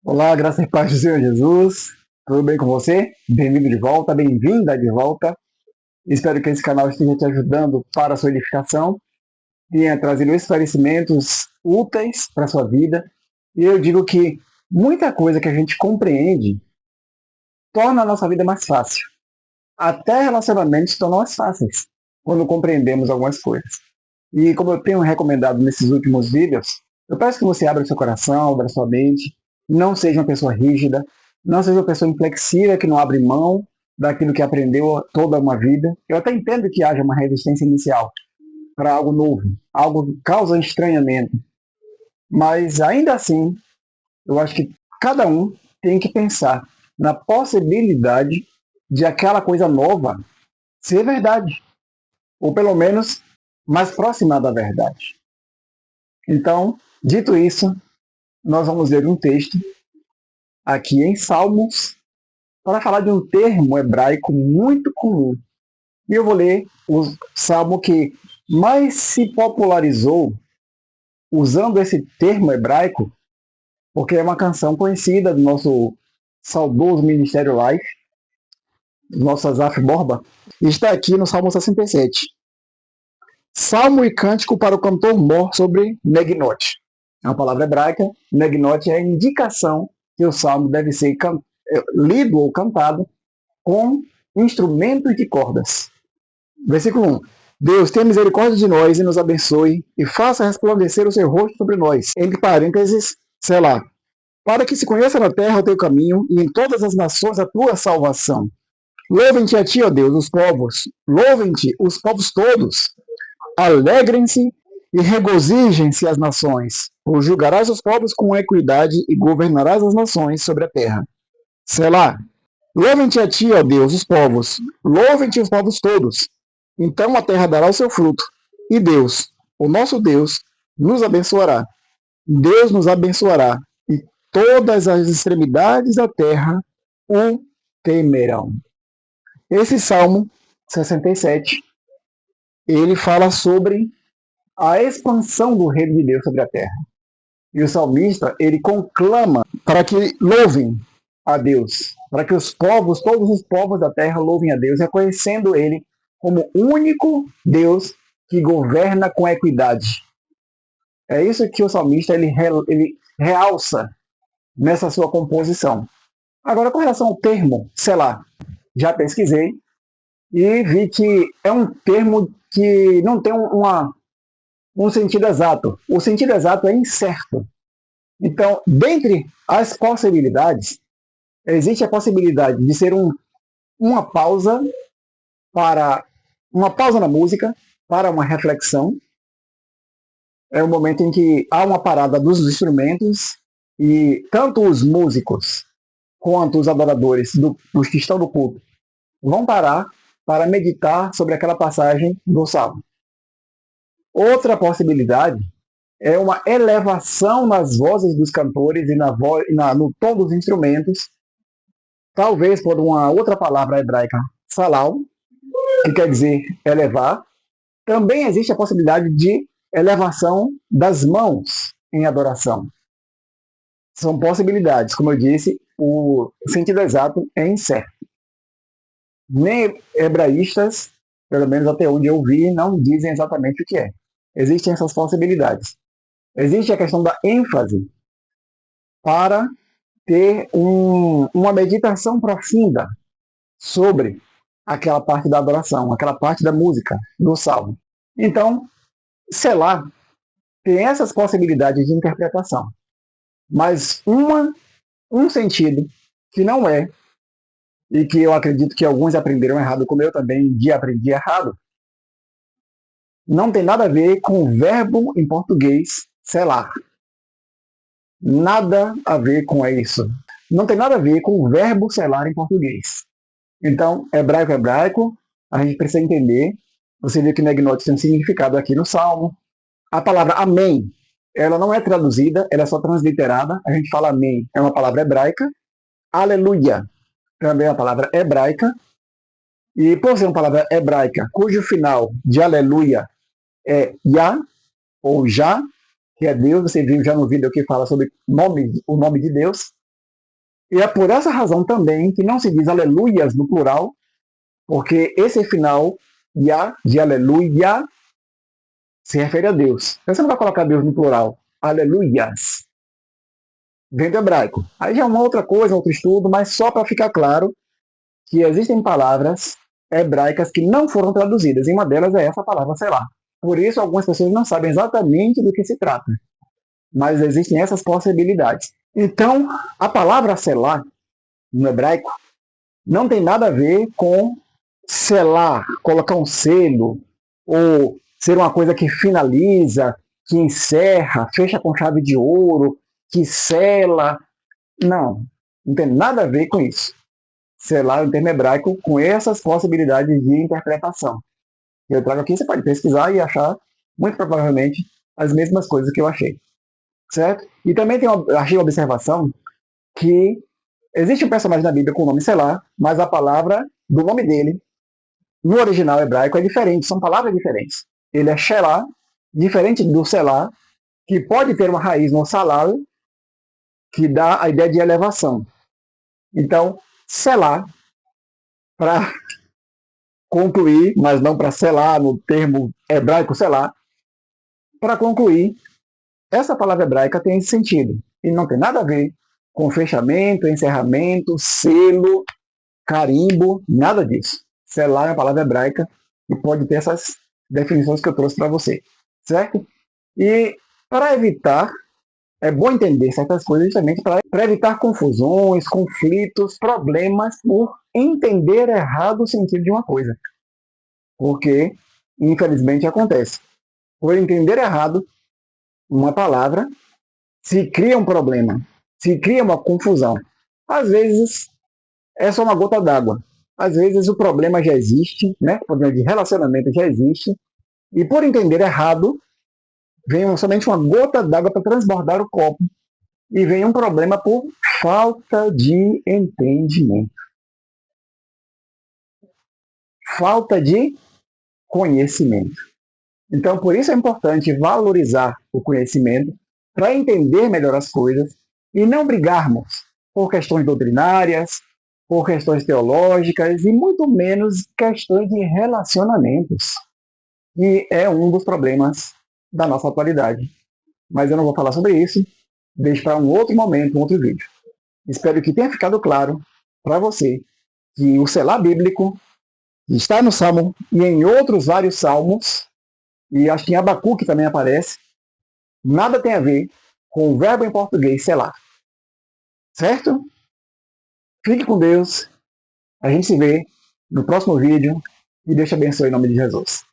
Olá, graças e paz do Senhor Jesus. Tudo bem com você? Bem-vindo de volta, bem-vinda de volta. Espero que esse canal esteja te ajudando para a sua edificação, tenha trazido esclarecimentos úteis para a sua vida. E eu digo que muita coisa que a gente compreende torna a nossa vida mais fácil. Até relacionamentos se tornam mais fáceis quando compreendemos algumas coisas. E como eu tenho recomendado nesses últimos vídeos, eu peço que você abra seu coração, abra sua mente, não seja uma pessoa rígida, não seja uma pessoa inflexível que não abre mão daquilo que aprendeu toda uma vida. Eu até entendo que haja uma resistência inicial para algo novo, algo que causa estranhamento, mas ainda assim, eu acho que cada um tem que pensar na possibilidade de aquela coisa nova ser verdade, ou pelo menos mais próxima da verdade. Então, dito isso, nós vamos ler um texto aqui em Salmos para falar de um termo hebraico muito comum. E eu vou ler o salmo que mais se popularizou usando esse termo hebraico, porque é uma canção conhecida do nosso saudoso Ministério Life, do nosso Asaf Borba, e está aqui no Salmo 67. Salmo e cântico para o cantor mor sobre Negnote. É uma palavra hebraica. Negnote é a indicação que o salmo deve ser lido ou cantado com instrumentos de cordas. Versículo 1. Deus, tenha misericórdia de nós e nos abençoe e faça resplandecer o seu rosto sobre nós. Entre parênteses, Selá. Para que se conheça na terra o teu caminho e em todas as nações a tua salvação. Louvem-te a ti, ó Deus, os povos. Louvem-te os povos todos. Alegrem-se e regozijem-se as nações, pois julgarás os povos com equidade e governarás as nações sobre a terra. Selá. Louvem-te a ti, ó Deus, os povos. Louvem-te os povos todos. Então a terra dará o seu fruto. E Deus, o nosso Deus, nos abençoará. Deus nos abençoará. E todas as extremidades da terra o temerão. Esse Salmo 67, ele fala sobre a expansão do reino de Deus sobre a terra. E o salmista, ele conclama para que louvem a Deus, para que os povos, todos os povos da terra louvem a Deus, reconhecendo ele como único Deus que governa com equidade. É isso que o salmista ele realça nessa sua composição. Agora, com relação ao termo, sei lá, já pesquisei e vi que é um termo que não tem um sentido exato. O sentido exato é incerto. Então, dentre as possibilidades, existe a possibilidade de ser uma pausa na música para uma reflexão. É o momento em que há uma parada dos instrumentos e tanto os músicos quanto os adoradores dos que estão no culto vão parar para meditar sobre aquela passagem do salmo. Outra possibilidade é uma elevação nas vozes dos cantores e no tom dos instrumentos, talvez por uma outra palavra hebraica, salal, que quer dizer elevar. Também existe a possibilidade de elevação das mãos em adoração. São possibilidades, como eu disse, o sentido exato é incerto. Nem hebraístas, pelo menos até onde eu vi, não dizem exatamente o que é. Existem essas possibilidades. Existe a questão da ênfase para ter uma meditação profunda sobre aquela parte da adoração, aquela parte da música, do salmo. Então, sei lá, tem essas possibilidades de interpretação. Mas um sentido que não é, e que eu acredito que alguns aprenderam errado, como eu também aprendi errado, não tem nada a ver com o verbo em português selar. Nada a ver com isso. Não tem nada a ver com o verbo selar em português. Então, hebraico, a gente precisa entender. Você viu que Negnote tem um significado aqui no Salmo. A palavra amém, ela não é traduzida, ela é só transliterada. A gente fala amém, é uma palavra hebraica. Aleluia, também é uma palavra hebraica. E por ser uma palavra hebraica, cujo final de aleluia é Yah, ou Já, que é Deus. Você viu já no vídeo que fala sobre o nome de Deus. E é por essa razão também que não se diz aleluias no plural, porque esse final, ya, de aleluia, se refere a Deus. Então, você não vai colocar Deus no plural. Aleluias. Vem do hebraico. Aí já é uma outra coisa, outro estudo, mas só para ficar claro que existem palavras hebraicas que não foram traduzidas. E uma delas é essa palavra selar. Por isso, algumas pessoas não sabem exatamente do que se trata. Mas existem essas possibilidades. Então, a palavra selar, no hebraico, não tem nada a ver com selar, colocar um selo, ou ser uma coisa que finaliza, que encerra, fecha com chave de ouro, que sela. Não, não tem nada a ver com isso. Selar é um termo hebraico com essas possibilidades de interpretação. Eu trago aqui, você pode pesquisar e achar, muito provavelmente, as mesmas coisas que eu achei. Certo? E também achei uma observação que existe um personagem na Bíblia com o nome Selah, mas a palavra do nome dele, no original hebraico, é diferente, são palavras diferentes. Ele é Shelah, diferente do Selah, que pode ter uma raiz no Salal, que dá a ideia de elevação. Então, Selah, para concluir, mas não para selar, no termo hebraico Selah, para concluir, essa palavra hebraica tem esse sentido. E não tem nada a ver com fechamento, encerramento, selo, carimbo, nada disso. Selar é uma palavra hebraica e pode ter essas definições que eu trouxe para você, certo? E para evitar, é bom entender certas coisas justamente para evitar confusões, conflitos, problemas por entender errado o sentido de uma coisa. Porque, infelizmente, acontece. Por entender errado uma palavra, se cria um problema, se cria uma confusão. Às vezes, é só uma gota d'água. Às vezes o problema já existe, né? O problema de relacionamento já existe, e por entender errado, vem somente uma gota d'água para transbordar o copo, e vem um problema por falta de entendimento. Falta de conhecimento. Então, por isso é importante valorizar o conhecimento para entender melhor as coisas e não brigarmos por questões doutrinárias, por questões teológicas e muito menos questões de relacionamentos, que é um dos problemas da nossa atualidade. Mas eu não vou falar sobre isso, deixo para um outro momento, um outro vídeo. Espero que tenha ficado claro para você que o selar bíblico está no Salmo e em outros vários salmos, e acho que em Abacuque também aparece, nada tem a ver com o verbo em português selar. Certo? Fique com Deus. A gente se vê no próximo vídeo e Deus te abençoe em nome de Jesus.